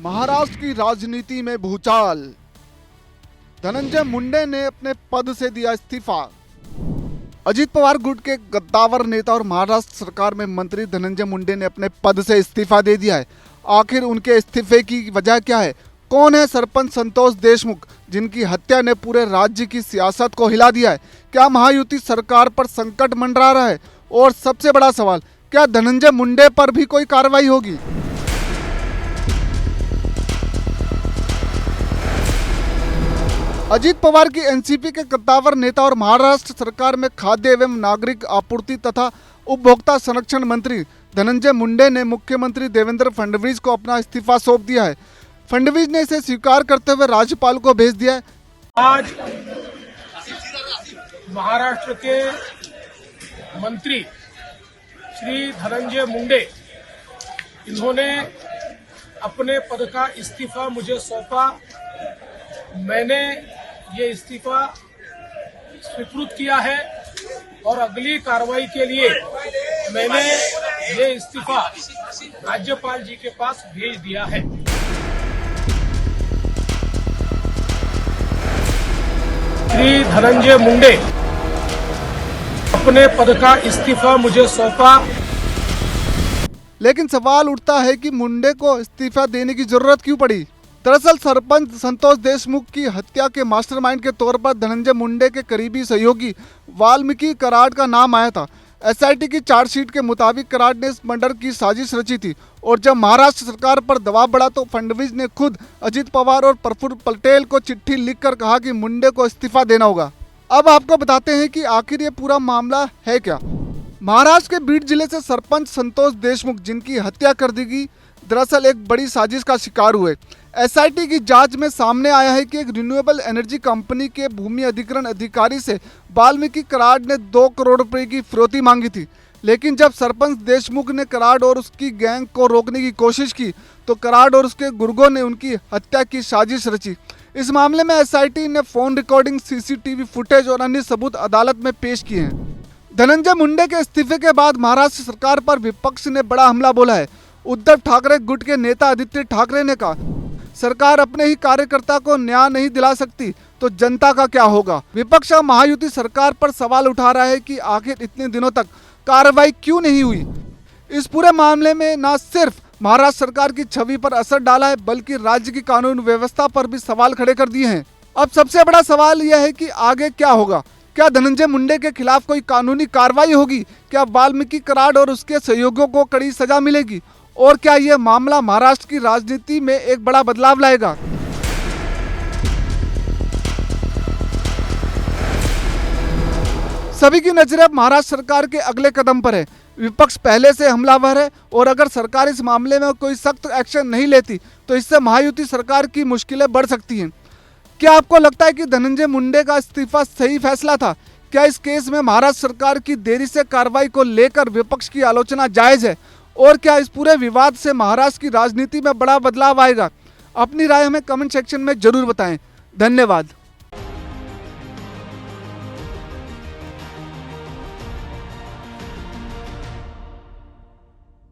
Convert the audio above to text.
महाराष्ट्र की राजनीति में भूचाल। धनंजय मुंडे ने अपने पद से दिया इस्तीफा। अजीत पवार गुट के गद्दावर नेता और महाराष्ट्र सरकार में मंत्री धनंजय मुंडे ने अपने पद से इस्तीफा दे दिया है। आखिर उनके इस्तीफे की वजह क्या है? कौन है सरपंच संतोष देशमुख, जिनकी हत्या ने पूरे राज्य की सियासत को हिला दिया है? क्या महायुति सरकार पर संकट मंडरा रहा है? और सबसे बड़ा सवाल, क्या धनंजय मुंडे पर भी कोई कार्रवाई होगी? अजीत पवार की एनसीपी के कद्दावर नेता और महाराष्ट्र सरकार में खाद्य एवं नागरिक आपूर्ति तथा उपभोक्ता संरक्षण मंत्री धनंजय मुंडे ने मुख्यमंत्री देवेंद्र फडणवीस को अपना इस्तीफा सौंप दिया है। फडणवीस ने इसे स्वीकार करते हुए राज्यपाल को भेज दिया है। आज महाराष्ट्र के मंत्री श्री धनंजय मुंडे, इन्होंने अपने पद का इस्तीफा मुझे सौंपा। मैंने ये इस्तीफा स्वीकृत किया है और अगली कार्रवाई के लिए मैंने ये इस्तीफा राज्यपाल जी के पास भेज दिया है। श्री धनंजय मुंडे, अपने पद का इस्तीफा मुझे सौंपा। लेकिन सवाल उठता है कि मुंडे को इस्तीफा देने की जरूरत क्यों पड़ी? दरअसल सरपंच संतोष देशमुख की हत्या के मास्टरमाइंड के तौर पर धनंजय मुंडे के करीबी सहयोगी वाल्मीकि कराड का नाम आया था। एसआईटी की चार्जशीट के मुताबिक कराड ने इस मर्डर की साजिश रची थी और जब महाराष्ट्र सरकार पर दबाव बढ़ा तो फडणवीस ने खुद अजीत पवार और प्रफुल्ल पटेल को चिट्ठी लिखकर कहा कि मुंडे को इस्तीफा देना होगा। अब आपको बताते हैं कि आखिर ये पूरा मामला है क्या। महाराष्ट्र के बीड जिले से सरपंच संतोष देशमुख, जिनकी हत्या कर दी गई, दरअसल एक बड़ी साजिश का शिकार हुए। एसआईटी की जांच में सामने आया है कि एक रिन्यूएबल एनर्जी कंपनी के भूमि अधिग्रहण अधिकारी से वाल्मीकि कराड ने 2 करोड़ रुपए की फिरौती मांगी थी। लेकिन जब सरपंच देशमुख ने कराड और उसकी गैंग को रोकने की कोशिश की तो कराड और उसके गुर्गों ने उनकी हत्या की साजिश रची। इस मामले में एसआईटी ने फोन रिकॉर्डिंग, सीसीटीवी फुटेज और अन्य सबूत अदालत में पेश किए हैं। धनंजय मुंडे के इस्तीफे के बाद महाराष्ट्र सरकार पर विपक्ष ने बड़ा हमला बोला है। उद्धव ठाकरे गुट के नेता आदित्य ठाकरे ने कहा, सरकार अपने ही कार्यकर्ता को न्याय नहीं दिला सकती तो जनता का क्या होगा। विपक्ष महायुति सरकार पर सवाल उठा रहा है कि आखिर इतने दिनों तक कार्रवाई क्यों नहीं हुई। इस पूरे मामले में न सिर्फ महाराष्ट्र सरकार की छवि पर असर डाला है बल्कि राज्य की कानून व्यवस्था पर भी सवाल खड़े कर दिए हैं। अब सबसे बड़ा सवाल यह है कि आगे क्या होगा। क्या धनंजय मुंडे के खिलाफ कोई कानूनी कार्रवाई होगी? क्या वाल्मीकि कराड और उसके सहयोगियों को कड़ी सजा मिलेगी? और क्या यह मामला महाराष्ट्र की राजनीति में एक बड़ा बदलाव लाएगा? सभी की नजरें अब महाराष्ट्र सरकार के अगले कदम पर है। विपक्ष पहले से हमलावर है और अगर सरकार इस मामले में कोई सख्त एक्शन नहीं लेती तो इससे महायुति सरकार की मुश्किलें बढ़ सकती हैं। क्या आपको लगता है कि धनंजय मुंडे का इस्तीफा सही फैसला था? क्या इस केस में महाराष्ट्र सरकार की देरी से कार्रवाई को लेकर विपक्ष की आलोचना जायज है? और क्या इस पूरे विवाद से महाराष्ट्र की राजनीति में बड़ा बदलाव आएगा? अपनी राय हमें कमेंट सेक्शन में जरूर बताएं। धन्यवाद।